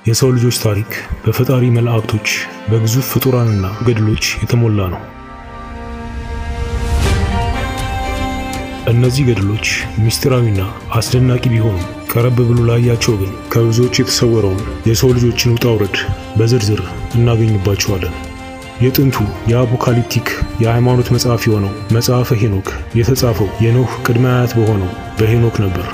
የሰው ልጆች ታሪክ በፈጣሪ መላእክቶች፣ በግዙፍ ፍጡራንና ገድሎች የተሞላ ነው። እነዚህ ገድሎች ምስጢራዊና አስደናቂ ቢሆኑም ቀረብ ብሎ ላያቸው ግን ከብዙዎች የተሰወረውን የሰው ልጆችን ውጣ ውረድ በዝርዝር እናገኝባቸዋለን። የጥንቱ የአፖካሊፕቲክ የሃይማኖት መጽሐፍ የሆነው መጽሐፈ ሄኖክ የተጻፈው የኖህ ቅድመ አያት በሆነው በሄኖክ ነበር።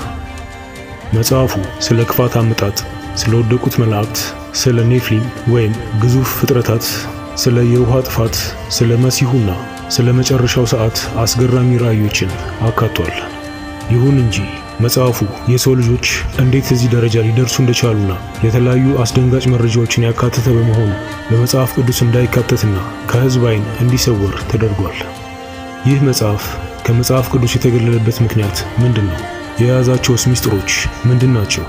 መጽሐፉ ስለ ክፋት አመጣጥ፣ ስለ ወደቁት መላእክት፣ ስለ ኔፍሊም ወይም ግዙፍ ፍጥረታት፣ ስለ የውሃ ጥፋት፣ ስለ መሲሁና ስለ መጨረሻው ሰዓት አስገራሚ ራእዮችን አካቷል። ይሁን እንጂ መጽሐፉ የሰው ልጆች እንዴት እዚህ ደረጃ ሊደርሱ እንደቻሉና የተለያዩ አስደንጋጭ መረጃዎችን ያካተተ በመሆኑ በመጽሐፍ ቅዱስ እንዳይካተትና ከሕዝብ ዓይን እንዲሰወር ተደርጓል። ይህ መጽሐፍ ከመጽሐፍ ቅዱስ የተገለለበት ምክንያት ምንድን ነው? የያዛቸውስ ምስጢሮች ምንድን ናቸው?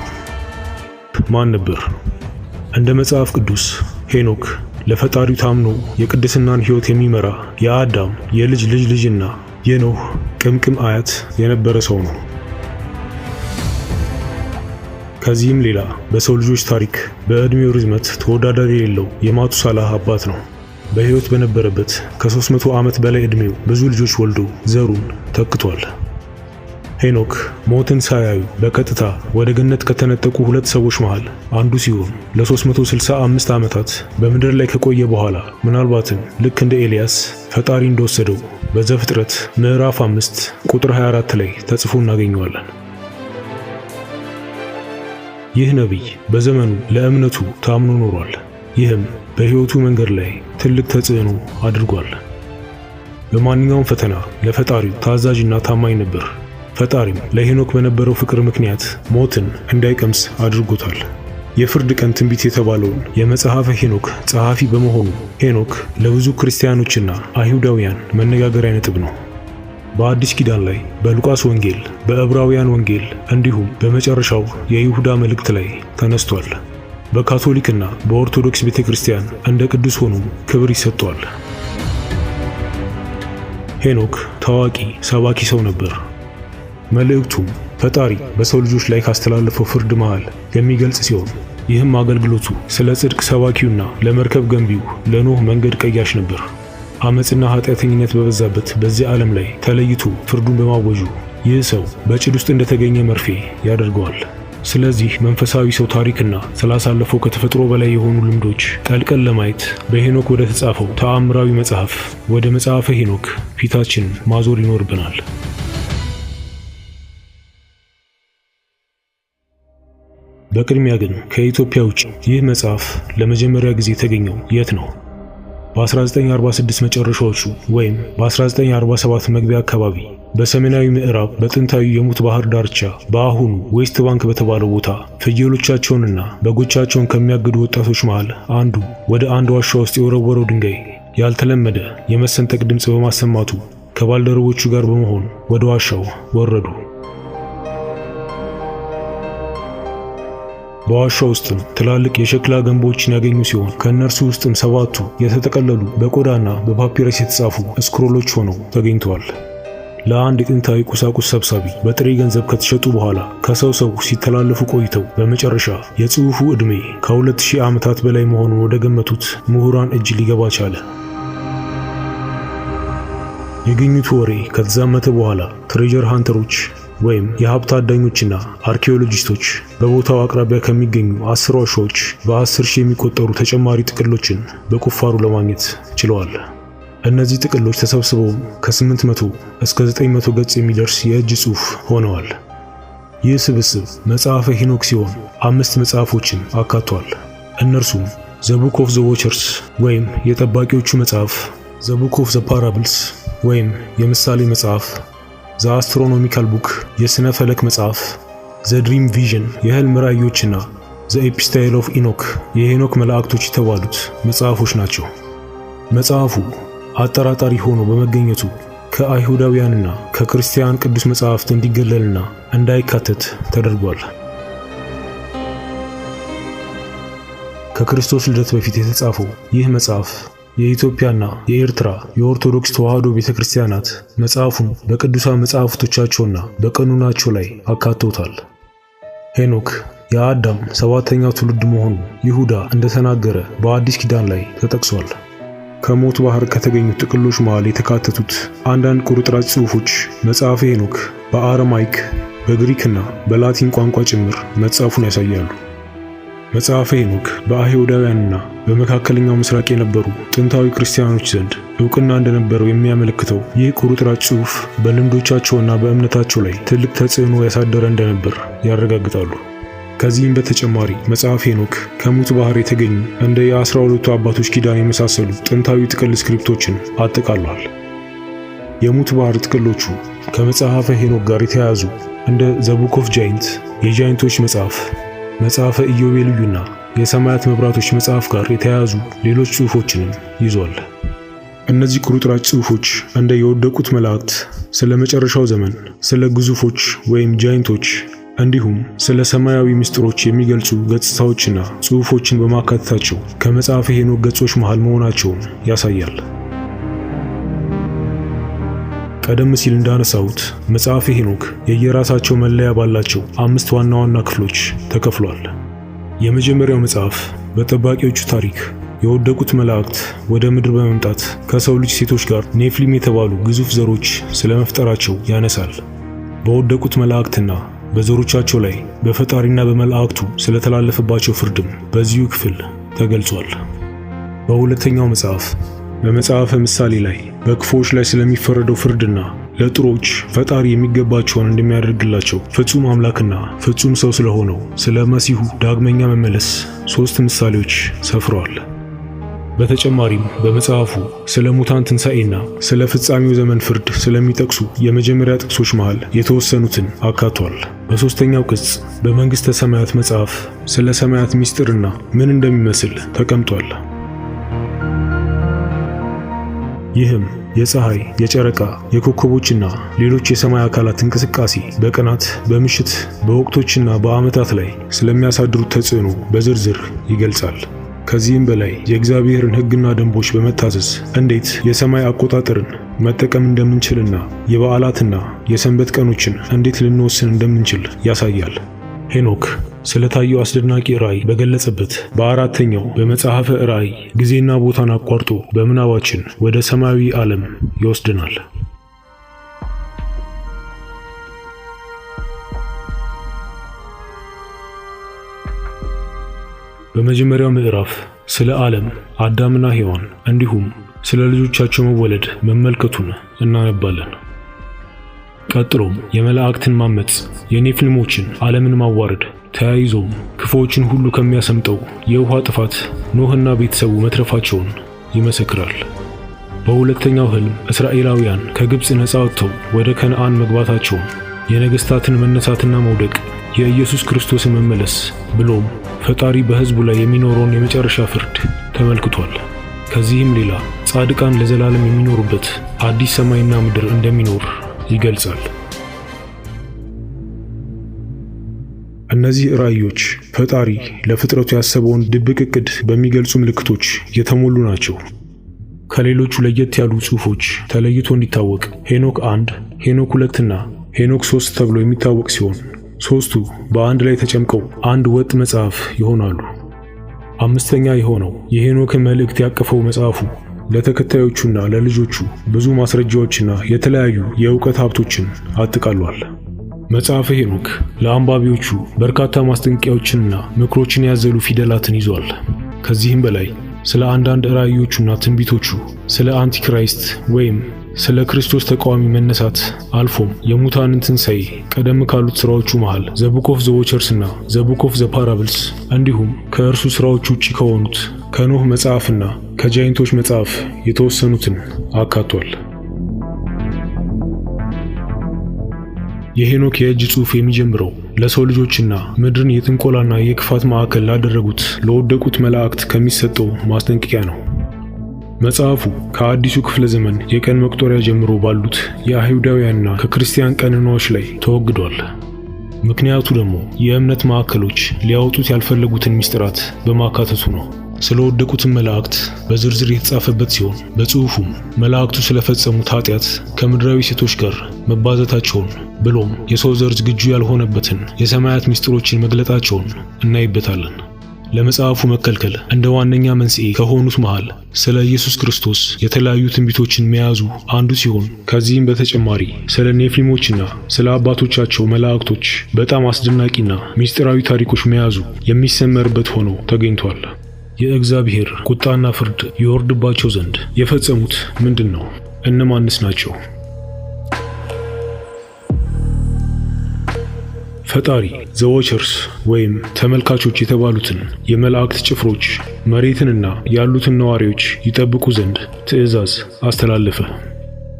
ማን ነበር? እንደ መጽሐፍ ቅዱስ ሄኖክ ለፈጣሪው ታምኖ የቅድስናን ሕይወት የሚመራ የአዳም የልጅ ልጅ ልጅና የኖህ ቅምቅም አያት የነበረ ሰው ነው። ከዚህም ሌላ በሰው ልጆች ታሪክ በዕድሜው ርዝመት ተወዳዳሪ የሌለው የማቱሳላህ አባት ነው። በሕይወት በነበረበት ከ300 ዓመት በላይ ዕድሜው ብዙ ልጆች ወልዶ ዘሩን ተክቷል። ሄኖክ ሞትን ሳያዩ በቀጥታ ወደ ገነት ከተነጠቁ ሁለት ሰዎች መሃል አንዱ ሲሆን ለ365 ዓመታት በምድር ላይ ከቆየ በኋላ ምናልባትም ልክ እንደ ኤልያስ ፈጣሪ እንደወሰደው በዘፍጥረት ምዕራፍ 5 ቁጥር 24 ላይ ተጽፎ እናገኘዋለን። ይህ ነቢይ በዘመኑ ለእምነቱ ታምኖ ኖሯል። ይህም በሕይወቱ መንገድ ላይ ትልቅ ተጽዕኖ አድርጓል። በማንኛውም ፈተና ለፈጣሪው ታዛዥና ታማኝ ነበር። ፈጣሪም ለሄኖክ በነበረው ፍቅር ምክንያት ሞትን እንዳይቀምስ አድርጎታል። የፍርድ ቀን ትንቢት የተባለውን የመጽሐፈ ሄኖክ ጸሐፊ በመሆኑ ሄኖክ ለብዙ ክርስቲያኖችና አይሁዳውያን መነጋገሪያ ነጥብ ነው። በአዲስ ኪዳን ላይ በሉቃስ ወንጌል፣ በዕብራውያን ወንጌል እንዲሁም በመጨረሻው የይሁዳ መልእክት ላይ ተነስቷል። በካቶሊክና በኦርቶዶክስ ቤተክርስቲያን እንደ ቅዱስ ሆኖ ክብር ይሰጠዋል። ሄኖክ ታዋቂ ሰባኪ ሰው ነበር። መልእክቱም ፈጣሪ በሰው ልጆች ላይ ካስተላለፈው ፍርድ መሃል የሚገልጽ ሲሆን ይህም አገልግሎቱ ስለ ጽድቅ ሰባኪውና ለመርከብ ገንቢው ለኖህ መንገድ ቀያሽ ነበር። አመጽና ኃጢአተኝነት በበዛበት በዚህ ዓለም ላይ ተለይቶ ፍርዱን በማወጁ ይህ ሰው በጭድ ውስጥ እንደተገኘ መርፌ ያደርገዋል። ስለዚህ መንፈሳዊ ሰው ታሪክና ስላሳለፈው ከተፈጥሮ በላይ የሆኑ ልምዶች ጠልቀን ለማየት በሄኖክ ወደ ተጻፈው ተአምራዊ መጽሐፍ ወደ መጽሐፈ ሄኖክ ፊታችን ማዞር ይኖርብናል። በቅድሚያ ግን ከኢትዮጵያ ውጭ ይህ መጽሐፍ ለመጀመሪያ ጊዜ የተገኘው የት ነው? በ1946 መጨረሻዎቹ ወይም በ1947 መግቢያ አካባቢ በሰሜናዊ ምዕራብ በጥንታዊ የሙት ባህር ዳርቻ በአሁኑ ዌስት ባንክ በተባለው ቦታ ፍየሎቻቸውንና በጎቻቸውን ከሚያግዱ ወጣቶች መሃል አንዱ ወደ አንድ ዋሻ ውስጥ የወረወረው ድንጋይ ያልተለመደ የመሰንጠቅ ድምፅ በማሰማቱ ከባልደረቦቹ ጋር በመሆን ወደ ዋሻው ወረዱ። በዋሻው ውስጥም ትላልቅ የሸክላ ገንቦችን ያገኙ ሲሆን ከእነርሱ ውስጥም 7ቱ የተጠቀለሉ በቆዳና በፓፒረስ የተጻፉ ስክሮሎች ሆነው ተገኝተዋል። ለአንድ የጥንታዊ ቁሳቁስ ሰብሳቢ በጥሬ ገንዘብ ከተሸጡ በኋላ ከሰው ሲተላለፉ ቆይተው በመጨረሻ የጽሑፉ ዕድሜ ከ2000 ዓመታት በላይ መሆኑን ወደ ገመቱት ምሁራን እጅ ሊገባ ቻለ። የግኝቱ ወሬ ከተዛመተ በኋላ ትሬጀር ሃንተሮች ወይም የሀብት አዳኞችና አርኪኦሎጂስቶች በቦታው አቅራቢያ ከሚገኙ 10 ዋሻዎች በ10 ሺህ የሚቆጠሩ ተጨማሪ ጥቅሎችን በቁፋሩ ለማግኘት ችለዋል። እነዚህ ጥቅሎች ተሰብስበው ከ800 እስከ 900 ገጽ የሚደርስ የእጅ ጽሑፍ ሆነዋል። ይህ ስብስብ መጽሐፈ ሄኖክ ሲሆን 5 መጽሐፎችን አካቷል። እነርሱም ዘ ቡክ ኦፍ ዘ ዎቸርስ ወይም የጠባቂዎቹ መጽሐፍ፣ ዘ ቡክ ኦፍ ዘ ፓራብልስ ወይም የምሳሌ መጽሐፍ፣ ዘ አስትሮኖሚካል ቡክ የሥነ ፈለክ መጽሐፍ፣ ዘ ድሪም ቪዥን የህልም ራእዮችና ዘ ኤፒስታይል ኦፍ ኢኖክ የሄኖክ መላእክቶች የተባሉት መጽሐፎች ናቸው። መጽሐፉ አጠራጣሪ ሆኖ በመገኘቱ ከአይሁዳውያንና ከክርስቲያን ቅዱስ መጽሐፍት እንዲገለልና እንዳይካተት ተደርጓል። ከክርስቶስ ልደት በፊት የተጻፈው ይህ መጽሐፍ የኢትዮጵያና የኤርትራ የኦርቶዶክስ ተዋሕዶ ቤተክርስቲያናት መጽሐፉን በቅዱሳን መጽሐፍቶቻቸውና በቀኖናቸው ላይ አካተውታል። ሄኖክ የአዳም ሰባተኛው ትውልድ መሆኑ ይሁዳ እንደተናገረ በአዲስ ኪዳን ላይ ተጠቅሷል። ከሞት ባህር ከተገኙት ጥቅሎች መሃል የተካተቱት አንዳንድ ቁርጥራጭ ጽሑፎች መጽሐፈ ሄኖክ በአረማይክ በግሪክና በላቲን ቋንቋ ጭምር መጻፉን ያሳያሉ። መጽሐፈ ሄኖክ በአይሁዳውያንና በመካከለኛው ምስራቅ የነበሩ ጥንታዊ ክርስቲያኖች ዘንድ ዕውቅና እንደነበረው የሚያመለክተው ይህ ቁርጥራጭ ጽሑፍ በልምዶቻቸውና በእምነታቸው ላይ ትልቅ ተጽዕኖ ያሳደረ እንደነበር ያረጋግጣሉ። ከዚህም በተጨማሪ መጽሐፈ ሄኖክ ከሙት ባህር የተገኙ እንደ የ12ቱ አባቶች ኪዳን የመሳሰሉ ጥንታዊ ጥቅል ስክሪፕቶችን አጠቃሏል። የሙት ባህር ጥቅሎቹ ከመጽሐፈ ሄኖክ ጋር የተያያዙ እንደ ዘ ቡክ ኦፍ ጃይንት የጃይንቶች መጽሐፍ፣ መጽሐፈ ኢዮቤልዩና የሰማያት መብራቶች መጽሐፍ ጋር የተያያዙ ሌሎች ጽሑፎችንም ይዟል። እነዚህ ቁርጥራጭ ጽሑፎች እንደ የወደቁት መላእክት፣ ስለ መጨረሻው ዘመን፣ ስለ ግዙፎች ወይም ጃይንቶች እንዲሁም ስለ ሰማያዊ ምስጢሮች የሚገልጹ ገጽታዎችና ጽሑፎችን በማካተታቸው ከመጽሐፈ ሄኖክ ገጾች መሃል መሆናቸውን ያሳያል። ቀደም ሲል እንዳነሳሁት መጽሐፈ ሄኖክ የየራሳቸው መለያ ባላቸው 5 ዋና ዋና ክፍሎች ተከፍሏል። የመጀመሪያው መጽሐፍ በጠባቂዎቹ ታሪክ የወደቁት መላእክት ወደ ምድር በመምጣት ከሰው ልጅ ሴቶች ጋር ኔፍሊም የተባሉ ግዙፍ ዘሮች ስለመፍጠራቸው ያነሳል። በወደቁት መላእክትና በዘሮቻቸው ላይ በፈጣሪና በመላእክቱ ስለተላለፈባቸው ፍርድም በዚሁ ክፍል ተገልጿል። በሁለተኛው መጽሐፍ በመጽሐፈ ምሳሌ ላይ በክፉዎች ላይ ስለሚፈረደው ፍርድና ለጥሩዎች ፈጣሪ የሚገባቸውን እንደሚያደርግላቸው ፍጹም አምላክና ፍጹም ሰው ስለሆነው ስለ መሲሁ ዳግመኛ መመለስ 3 ምሳሌዎች ሰፍረዋል። በተጨማሪም በመጽሐፉ ስለ ሙታን ትንሣኤና ስለ ፍጻሜው ዘመን ፍርድ ስለሚጠቅሱ የመጀመሪያ ጥቅሶች መሃል የተወሰኑትን አካቷል። በሦስተኛው ቅጽ በመንግሥተ ሰማያት መጽሐፍ ስለ ሰማያት ምስጢርና ምን እንደሚመስል ተቀምጧል። ይህም የፀሐይ፣ የጨረቃ፣ የኮከቦችና ሌሎች የሰማይ አካላት እንቅስቃሴ በቀናት፣ በምሽት፣ በወቅቶችና በዓመታት ላይ ስለሚያሳድሩት ተጽዕኖ በዝርዝር ይገልጻል። ከዚህም በላይ የእግዚአብሔርን ሕግና ደንቦች በመታዘዝ እንዴት የሰማይ አቆጣጠርን መጠቀም እንደምንችልና የበዓላትና የሰንበት ቀኖችን እንዴት ልንወስን እንደምንችል ያሳያል። ሄኖክ ስለታየው አስደናቂ ራእይ በገለጸበት በአራተኛው በመጽሐፈ ራእይ ጊዜና ቦታን አቋርጦ በምናባችን ወደ ሰማያዊ ዓለም ይወስድናል። በመጀመሪያው ምዕራፍ ስለ ዓለም፣ አዳምና ሔዋን እንዲሁም ስለ ልጆቻቸው መወለድ መመልከቱን እናነባለን። ቀጥሎም የመላእክትን ማመጽ፣ የኔፍሊሞችን ዓለምን ማዋረድ፣ ተያይዞም ክፉዎችን ሁሉ ከሚያሰምጠው የውሃ ጥፋት ኖህና ቤተሰቡ መትረፋቸውን ይመሰክራል። በሁለተኛው ሕልም እስራኤላውያን ከግብፅ ነፃ ወጥተው ወደ ከነዓን መግባታቸውን፣ የነገሥታትን መነሳትና መውደቅ፣ የኢየሱስ ክርስቶስን መመለስ ብሎም ፈጣሪ በሕዝቡ ላይ የሚኖረውን የመጨረሻ ፍርድ ተመልክቷል። ከዚህም ሌላ ጻድቃን ለዘላለም የሚኖሩበት አዲስ ሰማይና ምድር እንደሚኖር ይገልጻል። እነዚህ ራእዮች ፈጣሪ ለፍጥረቱ ያሰበውን ድብቅ ዕቅድ በሚገልጹ ምልክቶች የተሞሉ ናቸው። ከሌሎቹ ለየት ያሉ ጽሑፎች ተለይቶ እንዲታወቅ ሄኖክ 1፣ ሄኖክ 2 እና ሄኖክ 3 ተብሎ የሚታወቅ ሲሆን ሦስቱ በአንድ ላይ ተጨምቀው አንድ ወጥ መጽሐፍ ይሆናሉ። አምስተኛ የሆነው የሄኖክን መልእክት ያቀፈው መጽሐፉ ለተከታዮቹና ለልጆቹ ብዙ ማስረጃዎችና የተለያዩ የእውቀት ሀብቶችን አጠቃሏል። መጽሐፈ ሄኖክ ለአንባቢዎቹ በርካታ ማስጠንቀቂያዎችንና ምክሮችን ያዘሉ ፊደላትን ይዟል። ከዚህም በላይ ስለ አንዳንድ ራእዮቹና ትንቢቶቹ፣ ስለ አንቲክራይስት ወይም ስለ ክርስቶስ ተቃዋሚ መነሳት አልፎም የሙታንን ትንሣኤ ቀደም ካሉት ሥራዎቹ መሃል ዘ ቡክ ኦፍ ዘ ዎቸርስና ዘ ቡክ ኦፍ ዘ ፓራብልስ እንዲሁም ከእርሱ ሥራዎች ውጪ ከሆኑት ከኖህ መጽሐፍና ከጃይንቶች መጽሐፍ የተወሰኑትን አካቷል። የሄኖክ የእጅ ጽሑፍ የሚጀምረው ለሰው ልጆችና ምድርን የጥንቆላና የክፋት ማዕከል ላደረጉት ለወደቁት መላእክት ከሚሰጠው ማስጠንቀቂያ ነው። መጽሐፉ ከአዲሱ ክፍለ ዘመን የቀን መቁጠሪያ ጀምሮ ባሉት የአይሁዳውያንና ከክርስቲያን ቀኖናዎች ላይ ተወግዷል። ምክንያቱ ደግሞ የእምነት ማዕከሎች ሊያወጡት ያልፈለጉትን ምስጢራት በማካተቱ ነው። ስለወደቁትም መላእክት በዝርዝር የተጻፈበት ሲሆን በጽሑፉም መላእክቱ ስለፈጸሙት ኃጢአት ከምድራዊ ሴቶች ጋር መባዘታቸውን ብሎም የሰው ዘር ዝግጁ ያልሆነበትን የሰማያት ምስጢሮችን መግለጣቸውን እናይበታለን። ለመጽሐፉ መከልከል እንደ ዋነኛ መንስኤ ከሆኑት መሃል ስለ ኢየሱስ ክርስቶስ የተለያዩ ትንቢቶችን መያዙ አንዱ ሲሆን ከዚህም በተጨማሪ ስለ ኔፍሊሞችና ስለ አባቶቻቸው መላእክቶች በጣም አስደናቂና ምስጢራዊ ታሪኮች መያዙ የሚሰመርበት ሆኖ ተገኝቷል። የእግዚአብሔር ቁጣና ፍርድ ይወርድባቸው ዘንድ የፈጸሙት ምንድን ነው? እነማንስ ናቸው? ፈጣሪ ዘዎቸርስ ወይም ተመልካቾች የተባሉትን የመላእክት ጭፍሮች መሬትንና ያሉትን ነዋሪዎች ይጠብቁ ዘንድ ትእዛዝ አስተላለፈ።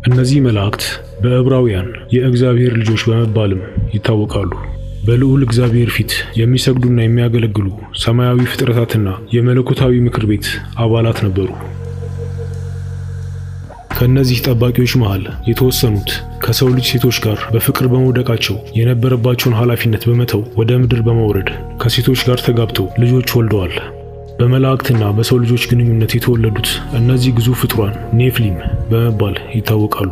እነዚህ መላእክት በዕብራውያን የእግዚአብሔር ልጆች በመባልም ይታወቃሉ። በልዑል እግዚአብሔር ፊት የሚሰግዱና የሚያገለግሉ ሰማያዊ ፍጥረታትና የመለኮታዊ ምክር ቤት አባላት ነበሩ። ከእነዚህ ጠባቂዎች መሃል የተወሰኑት ከሰው ልጅ ሴቶች ጋር በፍቅር በመውደቃቸው የነበረባቸውን ኃላፊነት በመተው ወደ ምድር በመውረድ ከሴቶች ጋር ተጋብተው ልጆች ወልደዋል። በመላእክትና በሰው ልጆች ግንኙነት የተወለዱት እነዚህ ግዙፍ ፍጡራን ኔፍሊም በመባል ይታወቃሉ።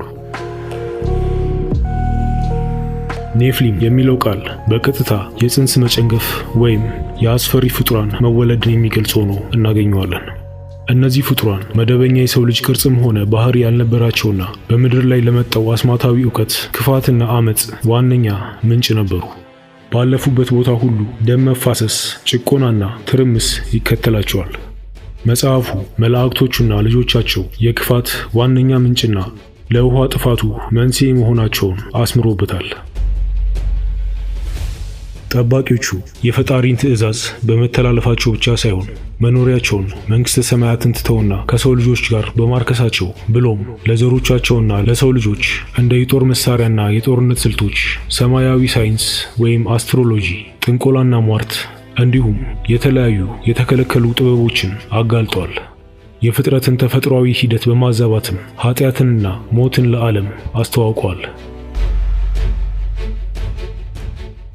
ኔፍሊም የሚለው ቃል በቀጥታ የጽንስ መጨንገፍ ወይም የአስፈሪ ፍጡራን መወለድን የሚገልጽ ሆኖ እናገኘዋለን። እነዚህ ፍጡራን መደበኛ የሰው ልጅ ቅርጽም ሆነ ባህሪ ያልነበራቸውና በምድር ላይ ለመጣው አስማታዊ ዕውቀት፣ ክፋትና አመጽ ዋነኛ ምንጭ ነበሩ። ባለፉበት ቦታ ሁሉ ደም መፋሰስ፣ ጭቆናና ትርምስ ይከተላቸዋል። መጽሐፉ መላእክቶቹና ልጆቻቸው የክፋት ዋነኛ ምንጭና ለውሃ ጥፋቱ መንስኤ መሆናቸውን አስምሮበታል። ጠባቂዎቹ የፈጣሪን ትእዛዝ በመተላለፋቸው ብቻ ሳይሆን መኖሪያቸውን መንግሥተ ሰማያትን ትተውና ከሰው ልጆች ጋር በማርከሳቸው ብሎም ለዘሮቻቸውና ለሰው ልጆች እንደ የጦር መሳሪያና የጦርነት ስልቶች፣ ሰማያዊ ሳይንስ ወይም አስትሮሎጂ፣ ጥንቆላና ሟርት እንዲሁም የተለያዩ የተከለከሉ ጥበቦችን አጋልጧል። የፍጥረትን ተፈጥሯዊ ሂደት በማዛባትም ኃጢአትንና ሞትን ለዓለም አስተዋውቋል።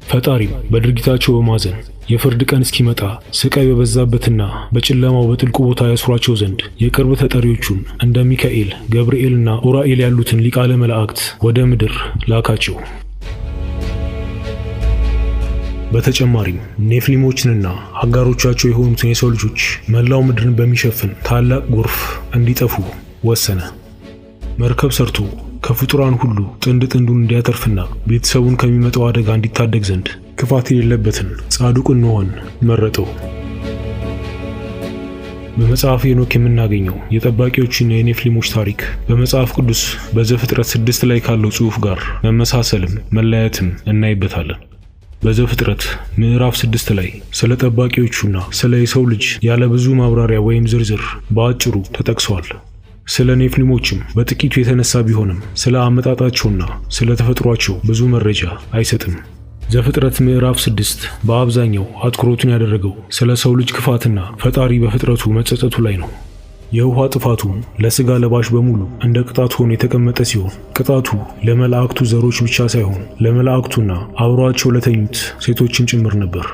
ፈጣሪም በድርጊታቸው በማዘን የፍርድ ቀን እስኪመጣ ስቃይ በበዛበትና በጨለማው በጥልቁ ቦታ ያስሯቸው ዘንድ የቅርብ ተጠሪዎቹን እንደ ሚካኤል፣ ገብርኤልና ኡራኤል ያሉትን ሊቃነ መላእክት ወደ ምድር ላካቸው። በተጨማሪም ኔፍሊሞችንና አጋሮቻቸው የሆኑትን የሰው ልጆች መላው ምድርን በሚሸፍን ታላቅ ጎርፍ እንዲጠፉ ወሰነ። መርከብ ሰርቶ ከፍጡራን ሁሉ ጥንድ ጥንዱን እንዲያተርፍና ቤተሰቡን ከሚመጣው አደጋ እንዲታደግ ዘንድ ክፋት የሌለበትን ጻድቁን ኖኅን መረጠው። በመጽሐፈ ሄኖክ የምናገኘው የጠባቂዎችና የኔፍሊሞች ታሪክ በመጽሐፍ ቅዱስ በዘፍጥረት 6 ላይ ካለው ጽሑፍ ጋር መመሳሰልም መለያየትም እናይበታለን። በዘፍጥረት ምዕራፍ 6 ላይ ስለ ጠባቂዎቹና ስለ የሰው ልጅ ያለ ብዙ ማብራሪያ ወይም ዝርዝር በአጭሩ ተጠቅሷል። ስለ ኔፍሊሞችም በጥቂቱ የተነሳ ቢሆንም ስለ አመጣጣቸውና ስለ ተፈጥሯቸው ብዙ መረጃ አይሰጥም። ዘፍጥረት ምዕራፍ 6 በአብዛኛው አትኩሮቱን ያደረገው ስለ ሰው ልጅ ክፋትና ፈጣሪ በፍጥረቱ መጸጸቱ ላይ ነው። የውሃ ጥፋቱ ለሥጋ ለባሽ በሙሉ እንደ ቅጣት ሆኖ የተቀመጠ ሲሆን ቅጣቱ ለመላእክቱ ዘሮች ብቻ ሳይሆን ለመላእክቱና አብረዋቸው ለተኙት ሴቶችም ጭምር ነበር።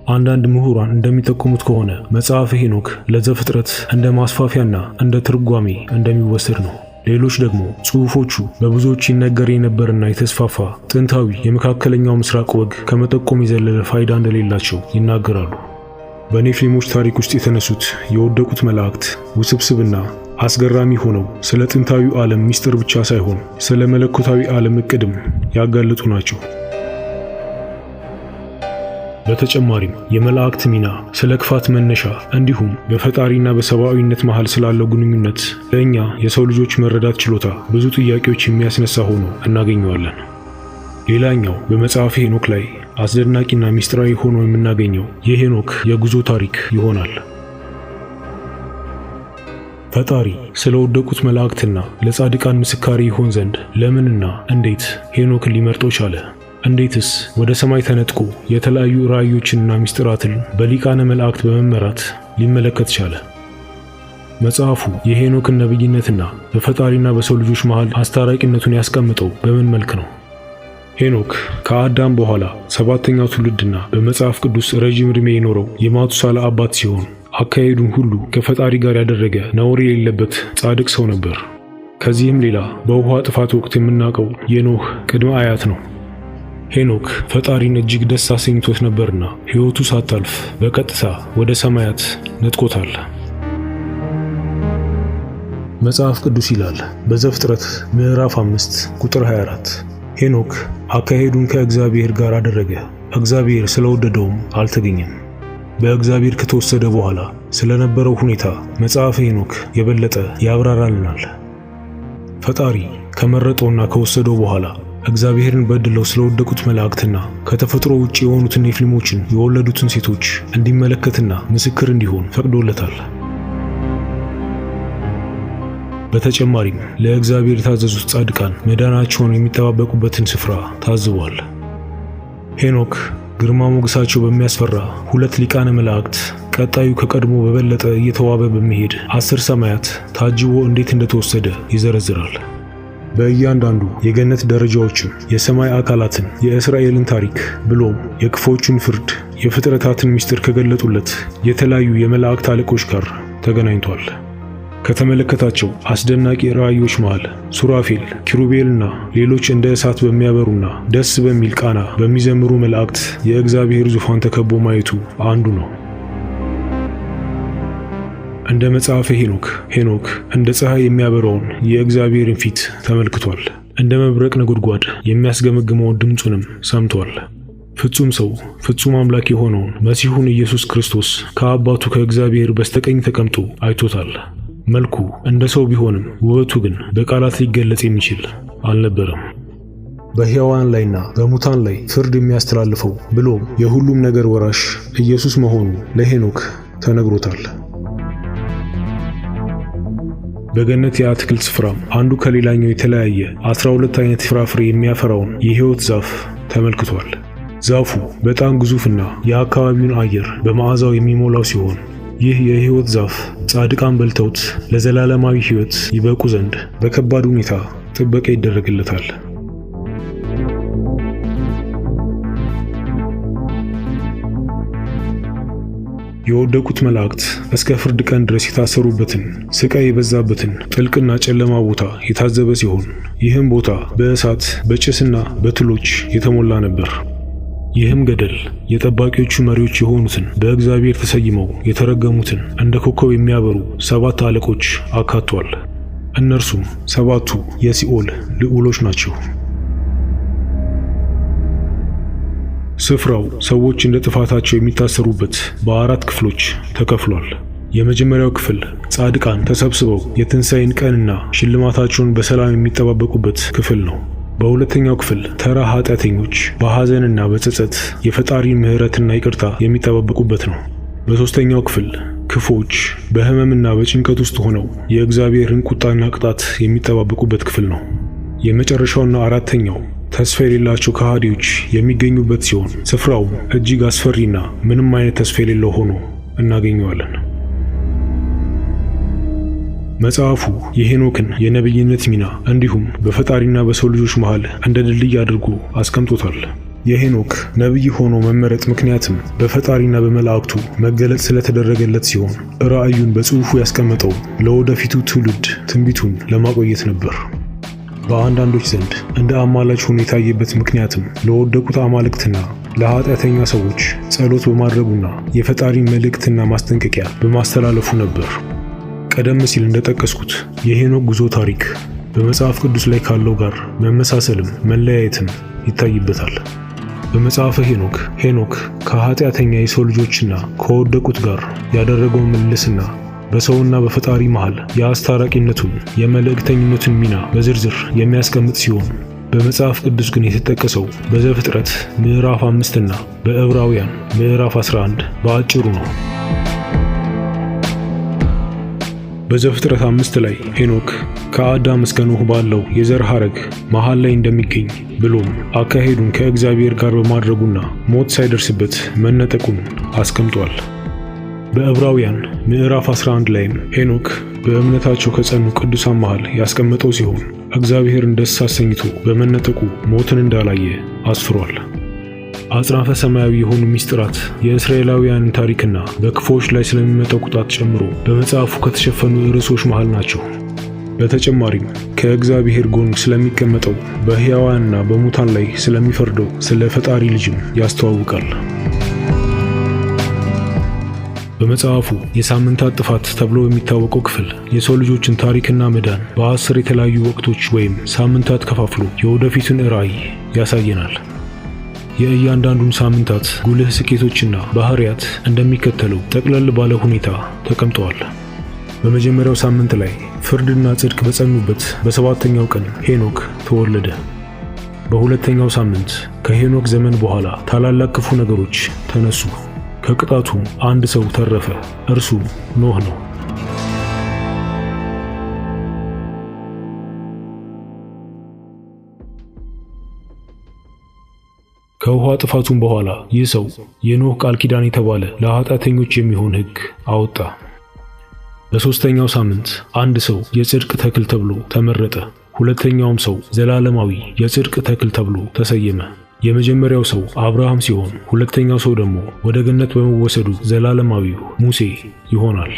አንዳንድ ምሁራን እንደሚጠቁሙት ከሆነ መጽሐፈ ሄኖክ ለዘፍጥረት እንደ ማስፋፊያና እንደ ትርጓሜ እንደሚወሰድ ነው። ሌሎች ደግሞ ጽሑፎቹ በብዙዎች ይነገር የነበርና የተስፋፋ ጥንታዊ የመካከለኛው ምስራቅ ወግ ከመጠቆም የዘለለ ፋይዳ እንደሌላቸው ይናገራሉ። በኔፍሊሞች ታሪክ ውስጥ የተነሱት የወደቁት መላእክት ውስብስብና አስገራሚ ሆነው ስለ ጥንታዊው ዓለም ምስጢር ብቻ ሳይሆን ስለ መለኮታዊ ዓለም ዕቅድም ያጋለጡ ናቸው። በተጨማሪም የመላእክት ሚና ስለ ክፋት መነሻ እንዲሁም በፈጣሪና በሰብአዊነት መሃል ስላለው ግንኙነት ለእኛ የሰው ልጆች መረዳት ችሎታ ብዙ ጥያቄዎች የሚያስነሳ ሆኖ እናገኘዋለን። ሌላኛው በመጽሐፈ ሄኖክ ላይ አስደናቂና ሚስጥራዊ ሆኖ የምናገኘው የሄኖክ የጉዞ ታሪክ ይሆናል። ፈጣሪ ስለወደቁት መላእክትና ለጻድቃን ምስካሪ ይሆን ዘንድ ለምንና እንዴት ሄኖክን ሊመርጠው ቻለ? እንዴትስ ወደ ሰማይ ተነጥቆ የተለያዩ ራእዮችንና ሚስጥራትን በሊቃነ መላእክት በመመራት ሊመለከት ቻለ? መጽሐፉ የሄኖክን ነብይነትና በፈጣሪና በሰው ልጆች መሃል አስታራቂነቱን ያስቀምጠው በምን መልክ ነው? ሄኖክ ከአዳም በኋላ 7ኛው ትውልድና በመጽሐፍ ቅዱስ ረጅም ዕድሜ የኖረው የማቱሳላ አባት ሲሆን አካሄዱን ሁሉ ከፈጣሪ ጋር ያደረገ ነውር የሌለበት ጻድቅ ሰው ነበር። ከዚህም ሌላ በውሃ ጥፋት ወቅት የምናውቀው የኖህ ቅድመ አያት ነው። ሄኖክ ፈጣሪን እጅግ ደስ አሰኝቶት ነበርና ሕይወቱ ሳታልፍ በቀጥታ ወደ ሰማያት ነጥቆታል። መጽሐፍ ቅዱስ ይላል በዘፍጥረት ምዕራፍ 5 ቁጥር 24 ሄኖክ አካሄዱን ከእግዚአብሔር ጋር አደረገ፣ እግዚአብሔር ስለወደደውም አልተገኘም። በእግዚአብሔር ከተወሰደ በኋላ ስለነበረው ሁኔታ መጽሐፈ ሄኖክ የበለጠ ያብራራልናል። ፈጣሪ ከመረጠውና ከወሰደው በኋላ እግዚአብሔርን በድለው ስለወደቁት መላእክትና ከተፈጥሮ ውጪ የሆኑትን ኔፊሊሞችን የወለዱትን ሴቶች እንዲመለከትና ምስክር እንዲሆን ፈቅዶለታል። በተጨማሪም ለእግዚአብሔር የታዘዙት ጻድቃን መዳናቸውን የሚጠባበቁበትን ስፍራ ታዝቧል። ሄኖክ ግርማ ሞገሳቸው በሚያስፈራ 2 ሊቃነ መላእክት ቀጣዩ ከቀድሞ በበለጠ እየተዋበ በመሄድ 10 ሰማያት ታጅቦ እንዴት እንደተወሰደ ይዘረዝራል። በእያንዳንዱ የገነት ደረጃዎችም የሰማይ አካላትን፣ የእስራኤልን ታሪክ ብሎም የክፎቹን ፍርድ፣ የፍጥረታትን ምስጢር ከገለጡለት የተለያዩ የመላእክት አለቆች ጋር ተገናኝቷል። ከተመለከታቸው አስደናቂ ራእዮች መሃል ሱራፌል፣ ኪሩቤልና ሌሎች እንደ እሳት በሚያበሩና ደስ በሚል ቃና በሚዘምሩ መላእክት የእግዚአብሔር ዙፋን ተከቦ ማየቱ አንዱ ነው። እንደ መጽሐፈ ሄኖክ እንደ ፀሐይ የሚያበራውን የእግዚአብሔርን ፊት ተመልክቷል። እንደ መብረቅ ነጎድጓድ የሚያስገመግመውን ድምፁንም ሰምቷል። ፍጹም ሰው ፍጹም አምላክ የሆነውን መሲሁን ኢየሱስ ክርስቶስ ከአባቱ ከእግዚአብሔር በስተቀኝ ተቀምጦ አይቶታል። መልኩ እንደ ሰው ቢሆንም ውበቱ ግን በቃላት ሊገለጽ የሚችል አልነበረም። በሕያዋን ላይና በሙታን ላይ ፍርድ የሚያስተላልፈው ብሎም የሁሉም ነገር ወራሽ ኢየሱስ መሆኑ ለሄኖክ ተነግሮታል። በገነት የአትክልት ስፍራም አንዱ ከሌላኛው የተለያየ 12 አይነት ፍራፍሬ የሚያፈራውን የሕይወት ዛፍ ተመልክቷል። ዛፉ በጣም ግዙፍና የአካባቢውን አየር በመዓዛው የሚሞላው ሲሆን ይህ የሕይወት ዛፍ ጻድቃን በልተውት ለዘላለማዊ ሕይወት ይበቁ ዘንድ በከባድ ሁኔታ ጥበቃ ይደረግለታል። የወደቁት መላእክት እስከ ፍርድ ቀን ድረስ የታሰሩበትን ስቃይ የበዛበትን ጥልቅና ጨለማ ቦታ የታዘበ ሲሆን ይህም ቦታ በእሳት በጭስና በትሎች የተሞላ ነበር። ይህም ገደል የጠባቂዎቹ መሪዎች የሆኑትን በእግዚአብሔር ተሰይመው የተረገሙትን እንደ ኮከብ የሚያበሩ 7 አለቆች አካቷል። እነርሱም 7ቱ የሲኦል ልዑሎች ናቸው። ስፍራው ሰዎች እንደ ጥፋታቸው የሚታሰሩበት በ4 ክፍሎች ተከፍሏል። የመጀመሪያው ክፍል ጻድቃን ተሰብስበው የትንሣኤን ቀንና ሽልማታቸውን በሰላም የሚጠባበቁበት ክፍል ነው። በሁለተኛው ክፍል ተራ ኃጢአተኞች በሐዘንና በጸጸት የፈጣሪን ምሕረትና ይቅርታ የሚጠባበቁበት ነው። በሦስተኛው ክፍል ክፎች በሕመምና በጭንቀት ውስጥ ሆነው የእግዚአብሔርን ቁጣና ቅጣት የሚጠባበቁበት ክፍል ነው። የመጨረሻውና አራተኛው ተስፋ የሌላቸው ከሃዲዎች የሚገኙበት ሲሆን ስፍራው እጅግ አስፈሪና ምንም አይነት ተስፋ የሌለው ሆኖ እናገኘዋለን። መጽሐፉ የሄኖክን የነብይነት ሚና እንዲሁም በፈጣሪና በሰው ልጆች መሃል እንደ ድልድይ አድርጎ አስቀምጦታል። የሄኖክ ነብይ ሆኖ መመረጥ ምክንያትም በፈጣሪና በመላእክቱ መገለጽ ስለተደረገለት ሲሆን ራእዩን በጽሑፉ ያስቀመጠው ለወደፊቱ ትውልድ ትንቢቱን ለማቆየት ነበር። በአንዳንዶች ዘንድ እንደ አማላጅ ሆኖ የታየበት ምክንያትም ለወደቁት አማልክትና ለኃጢአተኛ ሰዎች ጸሎት በማድረጉና የፈጣሪን መልእክትና ማስጠንቀቂያ በማስተላለፉ ነበር። ቀደም ሲል እንደጠቀስኩት የሄኖክ ጉዞ ታሪክ በመጽሐፍ ቅዱስ ላይ ካለው ጋር መመሳሰልም መለያየትም ይታይበታል። በመጽሐፈ ሄኖክ ከኃጢአተኛ የሰው ልጆችና ከወደቁት ጋር ያደረገው ምልልስና በሰውና በፈጣሪ መሃል የአስታራቂነቱን የመልእክተኝነቱን ሚና በዝርዝር የሚያስቀምጥ ሲሆን በመጽሐፍ ቅዱስ ግን የተጠቀሰው በዘፍጥረት ምዕራፍ 5 እና በዕብራውያን ምዕራፍ 11 በአጭሩ ነው። በዘፍጥረት 5 ላይ ሄኖክ ከአዳም እስከ ኖህ ባለው የዘር ሐረግ መሃል ላይ እንደሚገኝ ብሎም አካሄዱን ከእግዚአብሔር ጋር በማድረጉና ሞት ሳይደርስበት መነጠቁን አስቀምጧል። በዕብራውያን ምዕራፍ 11 ላይም ሄኖክ በእምነታቸው ከጸኑ ቅዱሳን መሃል ያስቀመጠው ሲሆን እግዚአብሔርን ደስ አሰኝቶ በመነጠቁ ሞትን እንዳላየ አስፍሯል። አጽናፈ ሰማያዊ የሆኑ ሚስጥራት የእስራኤላውያንን ታሪክና በክፉዎች ላይ ስለሚመጣው ቁጣት ጨምሮ በመጽሐፉ ከተሸፈኑ ርዕሶች መሃል ናቸው። በተጨማሪም ከእግዚአብሔር ጎን ስለሚቀመጠው በሕያዋንና በሙታን ላይ ስለሚፈርደው ስለ ፈጣሪ ልጅም ያስተዋውቃል። በመጽሐፉ የሳምንታት ጥፋት ተብሎ የሚታወቀው ክፍል የሰው ልጆችን ታሪክና መዳን በ10 የተለያዩ ወቅቶች ወይም ሳምንታት ከፋፍሎ የወደፊቱን ራዕይ ያሳየናል። የእያንዳንዱን ሳምንታት ጉልህ ስኬቶችና ባህሪያት እንደሚከተለው ጠቅለል ባለ ሁኔታ ተቀምጠዋል። በመጀመሪያው ሳምንት ላይ ፍርድና ጽድቅ በጸኑበት በሰባተኛው ቀን ሄኖክ ተወለደ። በሁለተኛው ሳምንት ከሄኖክ ዘመን በኋላ ታላላቅ ክፉ ነገሮች ተነሱ። ከቅጣቱ አንድ ሰው ተረፈ፣ እርሱም ኖህ ነው። ከውሃ ጥፋቱም በኋላ ይህ ሰው የኖህ ቃል ኪዳን የተባለ ለኃጢአተኞች የሚሆን ሕግ አወጣ። በሦስተኛው ሳምንት አንድ ሰው የጽድቅ ተክል ተብሎ ተመረጠ። ሁለተኛውም ሰው ዘላለማዊ የጽድቅ ተክል ተብሎ ተሰየመ። የመጀመሪያው ሰው አብርሃም ሲሆን ሁለተኛው ሰው ደግሞ ወደ ገነት በመወሰዱ ዘላለማዊው ሙሴ ይሆናል።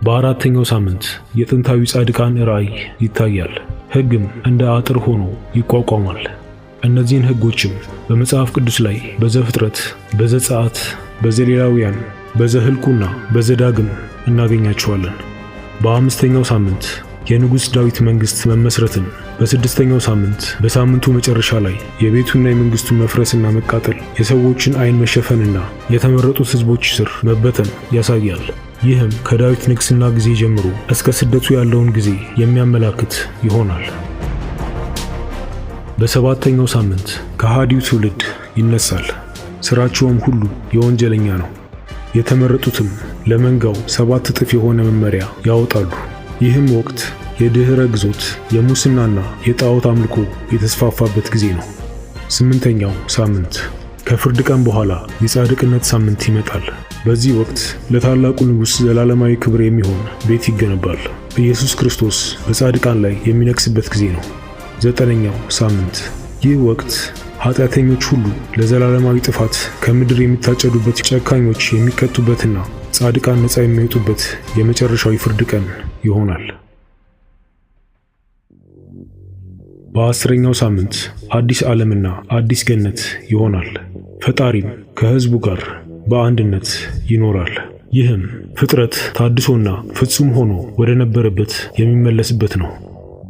በአራተኛው ሳምንት የጥንታዊ ጻድቃን ራእይ ይታያል። ሕግም እንደ አጥር ሆኖ ይቋቋማል። እነዚህን ሕጎችም በመጽሐፍ ቅዱስ ላይ በዘፍጥረት፣ በዘጸአት፣ በዘሌዋውያን፣ በዘኍልቍና በዘዳግም እናገኛቸዋለን። በአምስተኛው ሳምንት የንጉሥ ዳዊት መንግሥት መመስረትን፣ በስድስተኛው ሳምንት በሳምንቱ መጨረሻ ላይ የቤቱና የመንግሥቱ መፍረስና መቃጠል፣ የሰዎችን ዓይን መሸፈንና የተመረጡት ሕዝቦች ስር መበተን ያሳያል። ይህም ከዳዊት ንግሥና ጊዜ ጀምሮ እስከ ስደቱ ያለውን ጊዜ የሚያመላክት ይሆናል። በሰባተኛው ሳምንት ከሃዲው ትውልድ ይነሳል። ሥራቸውም ሁሉ የወንጀለኛ ነው። የተመረጡትም ለመንጋው 7 እጥፍ የሆነ መመሪያ ያወጣሉ። ይህም ወቅት የድህረ ግዞት የሙስናና የጣዖት አምልኮ የተስፋፋበት ጊዜ ነው። ስምንተኛው ሳምንት ከፍርድ ቀን በኋላ የጻድቅነት ሳምንት ይመጣል። በዚህ ወቅት ለታላቁ ንጉሥ ዘላለማዊ ክብር የሚሆን ቤት ይገነባል። ኢየሱስ ክርስቶስ በጻድቃን ላይ የሚነግስበት ጊዜ ነው። ዘጠነኛው ሳምንት ይህ ወቅት ኃጢአተኞች ሁሉ ለዘላለማዊ ጥፋት ከምድር የሚታጨዱበት፣ ጨካኞች የሚቀጡበትና ጻድቃን ነፃ የሚወጡበት የመጨረሻው ፍርድ ቀን ይሆናል። በ10ኛው ሳምንት አዲስ ዓለምና አዲስ ገነት ይሆናል። ፈጣሪም ከሕዝቡ ጋር በአንድነት ይኖራል። ይህም ፍጥረት ታድሶና ፍጹም ሆኖ ወደ ነበረበት የሚመለስበት ነው።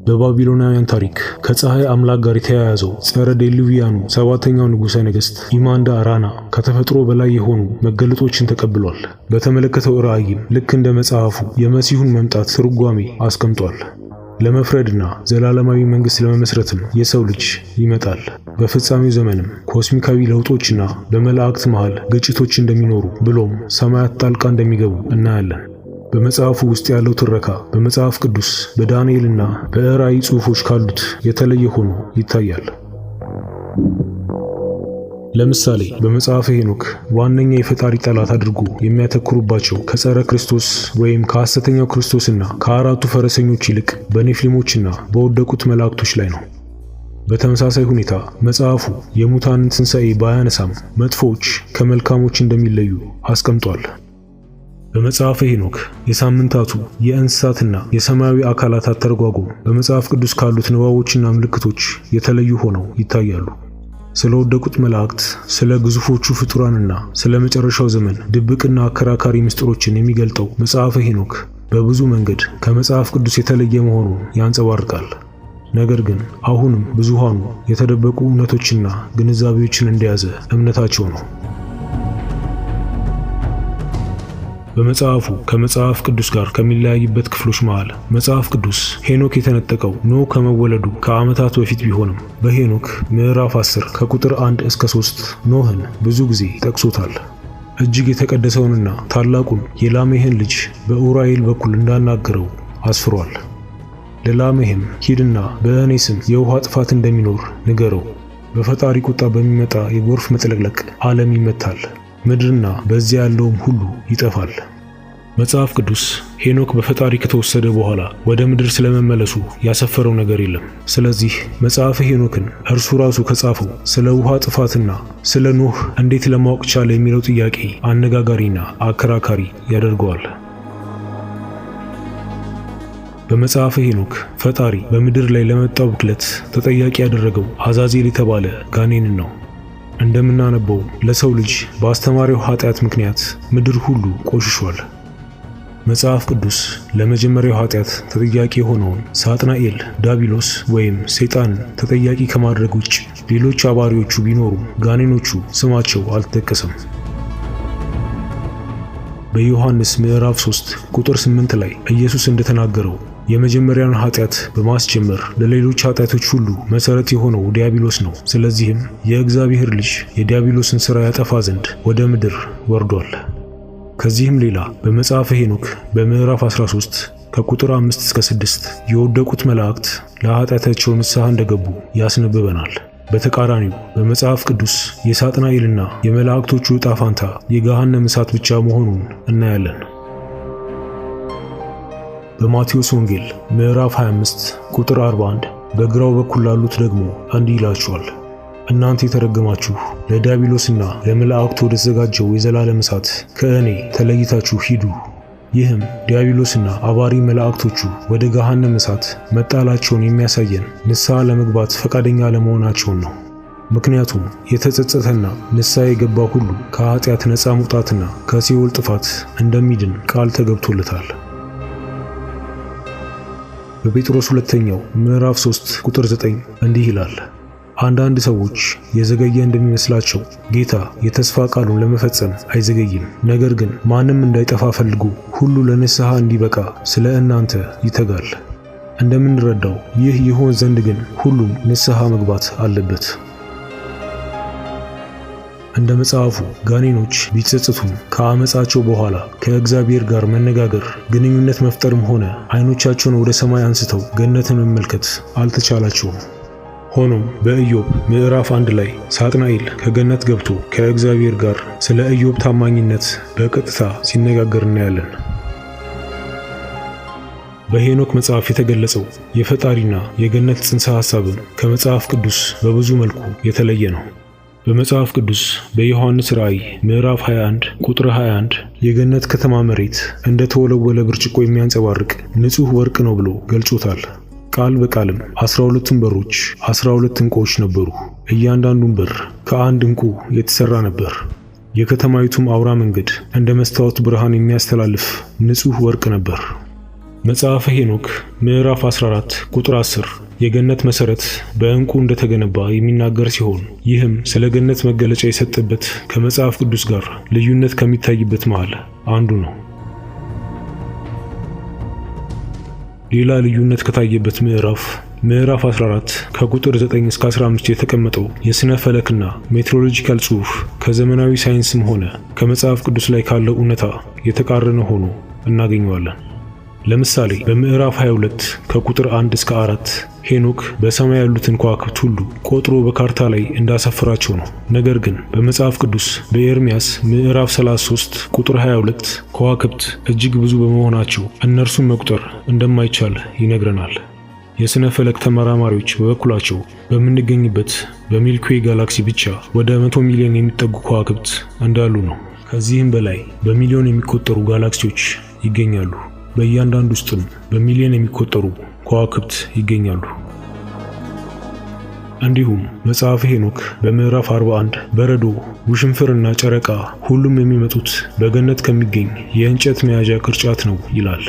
በባቢሎናውያን ታሪክ ከፀሐይ አምላክ ጋር የተያያዘው ጸረ ዴሉቪያኑ ሰባተኛው ንጉሠ ነገሥት ኢማንዳ ራና ከተፈጥሮ በላይ የሆኑ መገለጦችን ተቀብሏል። በተመለከተው ራእይም ልክ እንደ መጽሐፉ የመሲሁን መምጣት ትርጓሜ አስቀምጧል። ለመፍረድና ዘላለማዊ መንግሥት ለመመስረትም የሰው ልጅ ይመጣል። በፍጻሜው ዘመንም ኮስሚካዊ ለውጦችና በመላእክት መሃል ግጭቶች እንደሚኖሩ ብሎም ሰማያት ጣልቃ እንደሚገቡ እናያለን። በመጽሐፉ ውስጥ ያለው ትረካ በመጽሐፍ ቅዱስ በዳንኤልና በራእይ ጽሑፎች ካሉት የተለየ ሆኖ ይታያል። ለምሳሌ በመጽሐፈ ሄኖክ ዋነኛ የፈጣሪ ጠላት አድርጎ የሚያተኩሩባቸው ከጸረ ክርስቶስ ወይም ከሐሰተኛው ክርስቶስና ከአራቱ ፈረሰኞች ይልቅ በኔፊሊሞችና በወደቁት መላእክቶች ላይ ነው። በተመሳሳይ ሁኔታ መጽሐፉ የሙታንን ትንሣኤ ባያነሳም መጥፎች ከመልካሞች እንደሚለዩ አስቀምጧል። በመጽሐፈ ሄኖክ የሳምንታቱ የእንስሳትና የሰማያዊ አካላት አተረጓጎም በመጽሐፍ ቅዱስ ካሉት ንባቦችና ምልክቶች የተለዩ ሆነው ይታያሉ። ስለ ወደቁት መላእክት፣ ስለ ግዙፎቹ ፍጡራንና ስለ መጨረሻው ዘመን ድብቅና አከራካሪ ምስጢሮችን የሚገልጠው መጽሐፈ ሄኖክ በብዙ መንገድ ከመጽሐፍ ቅዱስ የተለየ መሆኑን ያንጸባርቃል። ነገር ግን አሁንም ብዙሃኑ የተደበቁ እውነቶችና ግንዛቤዎችን እንደያዘ እምነታቸው ነው። በመጽሐፉ ከመጽሐፍ ቅዱስ ጋር ከሚለያይበት ክፍሎች መሃል መጽሐፍ ቅዱስ ሄኖክ የተነጠቀው ኖህ ከመወለዱ ከዓመታት በፊት ቢሆንም በሄኖክ ምዕራፍ 10 ከቁጥር 1 እስከ 3 ኖህን ብዙ ጊዜ ጠቅሶታል። እጅግ የተቀደሰውንና ታላቁን የላሜህን ልጅ በኡራኤል በኩል እንዳናገረው አስፍሯል። ለላሜህም ሂድና በእኔ ስም የውሃ ጥፋት እንደሚኖር ንገረው። በፈጣሪ ቁጣ በሚመጣ የጎርፍ መጥለቅለቅ ዓለም ይመታል፣ ምድርና በዚያ ያለውም ሁሉ ይጠፋል። መጽሐፍ ቅዱስ ሄኖክ በፈጣሪ ከተወሰደ በኋላ ወደ ምድር ስለመመለሱ ያሰፈረው ነገር የለም። ስለዚህ መጽሐፈ ሄኖክን እርሱ ራሱ ከጻፈው ስለ ውሃ ጥፋትና ስለ ኖህ እንዴት ለማወቅ ቻለ የሚለው ጥያቄ አነጋጋሪና አከራካሪ ያደርገዋል። በመጽሐፈ ሄኖክ ፈጣሪ በምድር ላይ ለመጣው ብክለት ተጠያቂ ያደረገው አዛዜል የተባለ ጋኔንን ነው። እንደምናነበው ለሰው ልጅ በአስተማሪው ኃጢአት ምክንያት ምድር ሁሉ ቆሽሿል። መጽሐፍ ቅዱስ ለመጀመሪያው ኃጢአት ተጠያቂ የሆነውን ሳጥናኤል ዲያብሎስ ወይም ሰይጣንን ተጠያቂ ከማድረግ ውጭ ሌሎች አባሪዎቹ ቢኖሩም ጋኔኖቹ ስማቸው አልተጠቀሰም። በዮሐንስ ምዕራፍ 3 ቁጥር 8 ላይ ኢየሱስ እንደተናገረው የመጀመሪያውን ኃጢአት በማስጀመር ለሌሎች ኃጢአቶች ሁሉ መሰረት የሆነው ዲያብሎስ ነው። ስለዚህም የእግዚአብሔር ልጅ የዲያብሎስን ሥራ ያጠፋ ዘንድ ወደ ምድር ወርዷል። ከዚህም ሌላ በመጽሐፈ ሄኖክ በምዕራፍ 13 ከቁጥር 5 እስከ 6 የወደቁት መላእክት ለኃጢአታቸው ንስሐ እንደገቡ ያስነብበናል። በተቃራኒው በመጽሐፍ ቅዱስ የሳጥናኤልና የመላእክቶቹ ዕጣ ፋንታ የገሃነም እሳት ብቻ መሆኑን እናያለን። በማቴዎስ ወንጌል ምዕራፍ 25 ቁጥር 41 በግራው በኩል ላሉት ደግሞ እንዲህ ይላቸዋል፣ እናንተ የተረገማችሁ ለዲያብሎስና ለመላእክቱ ወደ ተዘጋጀው የዘላለም እሳት ከእኔ ተለይታችሁ ሂዱ። ይህም ዲያብሎስና አባሪ መላእክቶቹ ወደ ገሃነም እሳት መጣላቸውን የሚያሳየን ንስሐ ለመግባት ፈቃደኛ ለመሆናቸውን ነው። ምክንያቱም የተጸጸተና ንስሐ የገባ ሁሉ ከኃጢአት ነፃ መውጣትና ከሲኦል ጥፋት እንደሚድን ቃል ተገብቶለታል። በጴጥሮስ ሁለተኛው ምዕራፍ 3 ቁጥር 9 እንዲህ ይላል፣ አንዳንድ ሰዎች የዘገየ እንደሚመስላቸው ጌታ የተስፋ ቃሉን ለመፈጸም አይዘገይም፣ ነገር ግን ማንም እንዳይጠፋ ፈልጎ ሁሉ ለንስሐ እንዲበቃ ስለ እናንተ ይተጋል። እንደምንረዳው ይህ ይሆን ዘንድ ግን ሁሉም ንስሐ መግባት አለበት። እንደ መጽሐፉ ጋኔኖች ቢጸጸቱም ከአመጻቸው በኋላ ከእግዚአብሔር ጋር መነጋገር፣ ግንኙነት መፍጠርም ሆነ ዓይኖቻቸውን ወደ ሰማይ አንስተው ገነትን መመልከት አልተቻላቸውም። ሆኖም በኢዮብ ምዕራፍ 1 ላይ ሳጥናኤል ከገነት ገብቶ ከእግዚአብሔር ጋር ስለ ኢዮብ ታማኝነት በቀጥታ ሲነጋገር እናያለን። በሄኖክ መጽሐፍ የተገለጸው የፈጣሪና የገነት ጽንሰ ሐሳብም ከመጽሐፍ ቅዱስ በብዙ መልኩ የተለየ ነው። በመጽሐፍ ቅዱስ በዮሐንስ ራእይ ምዕራፍ 21 ቁጥር 21 የገነት ከተማ መሬት እንደ ተወለወለ ብርጭቆ የሚያንጸባርቅ ንጹሕ ወርቅ ነው ብሎ ገልጾታል። ቃል በቃልም 12 በሮች 12 ዕንቁዎች ነበሩ። እያንዳንዱም በር ከአንድ ዕንቁ የተሰራ ነበር። የከተማይቱም አውራ መንገድ እንደ መስታወት ብርሃን የሚያስተላልፍ ንጹሕ ወርቅ ነበር። መጽሐፈ ሄኖክ ምዕራፍ 14 ቁጥር 10 የገነት መሰረት በዕንቁ እንደተገነባ የሚናገር ሲሆን ይህም ስለ ገነት መገለጫ የሰጠበት ከመጽሐፍ ቅዱስ ጋር ልዩነት ከሚታይበት መሃል አንዱ ነው። ሌላ ልዩነት ከታየበት ምዕራፍ 14 ከቁጥር 9 እስከ 15 የተቀመጠው የሥነ ፈለክና ሜትሮሎጂካል ጽሑፍ ከዘመናዊ ሳይንስም ሆነ ከመጽሐፍ ቅዱስ ላይ ካለው እውነታ የተቃረነ ሆኖ እናገኘዋለን። ለምሳሌ በምዕራፍ 22 ከቁጥር 1 እስከ 4 ሄኖክ በሰማይ ያሉትን ከዋክብት ሁሉ ቆጥሮ በካርታ ላይ እንዳሰፈራቸው ነው። ነገር ግን በመጽሐፍ ቅዱስ በኤርምያስ ምዕራፍ 33 ቁጥር 22 ከዋክብት እጅግ ብዙ በመሆናቸው እነርሱን መቁጠር እንደማይቻል ይነግረናል። የሥነ ፈለክ ተመራማሪዎች በበኩላቸው በምንገኝበት በሚልክዌይ ጋላክሲ ብቻ ወደ 100 ሚሊዮን የሚጠጉ ከዋክብት እንዳሉ ነው። ከዚህም በላይ በሚሊዮን የሚቆጠሩ ጋላክሲዎች ይገኛሉ። በእያንዳንዱ ውስጥም በሚሊዮን የሚቆጠሩ ከዋክብት ይገኛሉ። እንዲሁም መጽሐፈ ሄኖክ በምዕራፍ 41 በረዶ፣ ውሽንፍርና ጨረቃ ሁሉም የሚመጡት በገነት ከሚገኝ የእንጨት መያዣ ቅርጫት ነው ይላል።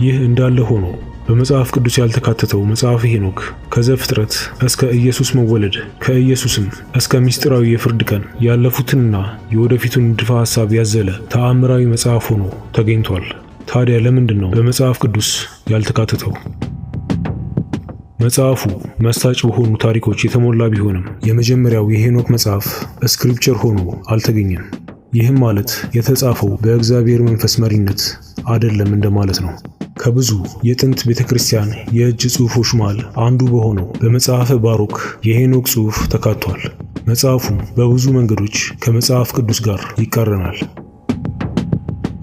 ይህ እንዳለ ሆኖ በመጽሐፍ ቅዱስ ያልተካተተው መጽሐፈ ሄኖክ ከዘፍጥረት እስከ ኢየሱስ መወለድ ከኢየሱስም እስከ ምስጢራዊ የፍርድ ቀን ያለፉትንና የወደፊቱን ንድፈ ሐሳብ ያዘለ ተአምራዊ መጽሐፍ ሆኖ ተገኝቷል። ታዲያ ለምንድን ነው በመጽሐፍ ቅዱስ ያልተካተተው? መጽሐፉ መሳጭ በሆኑ ታሪኮች የተሞላ ቢሆንም የመጀመሪያው የሄኖክ መጽሐፍ ስክሪፕቸር ሆኖ አልተገኘም። ይህም ማለት የተጻፈው በእግዚአብሔር መንፈስ መሪነት አይደለም እንደማለት ነው። ከብዙ የጥንት ቤተክርስቲያን የእጅ ጽሑፎች መሃል አንዱ በሆነው በመጽሐፈ ባሮክ የሄኖክ ጽሑፍ ተካቷል። መጽሐፉም በብዙ መንገዶች ከመጽሐፍ ቅዱስ ጋር ይቃረናል።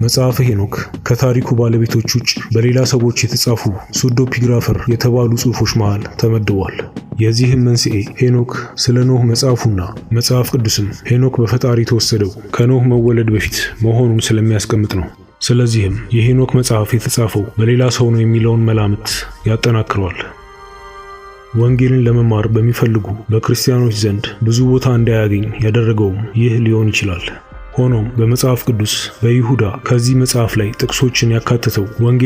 መጽሐፈ ሄኖክ ከታሪኩ ባለቤቶች ውጭ በሌላ ሰዎች የተጻፉ ሱዶፒግራፈር የተባሉ ጽሑፎች መሃል ተመድቧል። የዚህም መንስኤ ሄኖክ ስለ ኖህ መጽሐፉና መጽሐፍ ቅዱስም ሄኖክ በፈጣሪ የተወሰደው ከኖህ መወለድ በፊት መሆኑን ስለሚያስቀምጥ ነው። ስለዚህም የሄኖክ መጽሐፍ የተጻፈው በሌላ ሰው ነው የሚለውን መላምት ያጠናክረዋል። ወንጌልን ለመማር በሚፈልጉ በክርስቲያኖች ዘንድ ብዙ ቦታ እንዳያገኝ ያደረገውም ይህ ሊሆን ይችላል። ሆኖም በመጽሐፍ ቅዱስ በይሁዳ ከዚህ መጽሐፍ ላይ ጥቅሶችን ያካተተው ወንጌል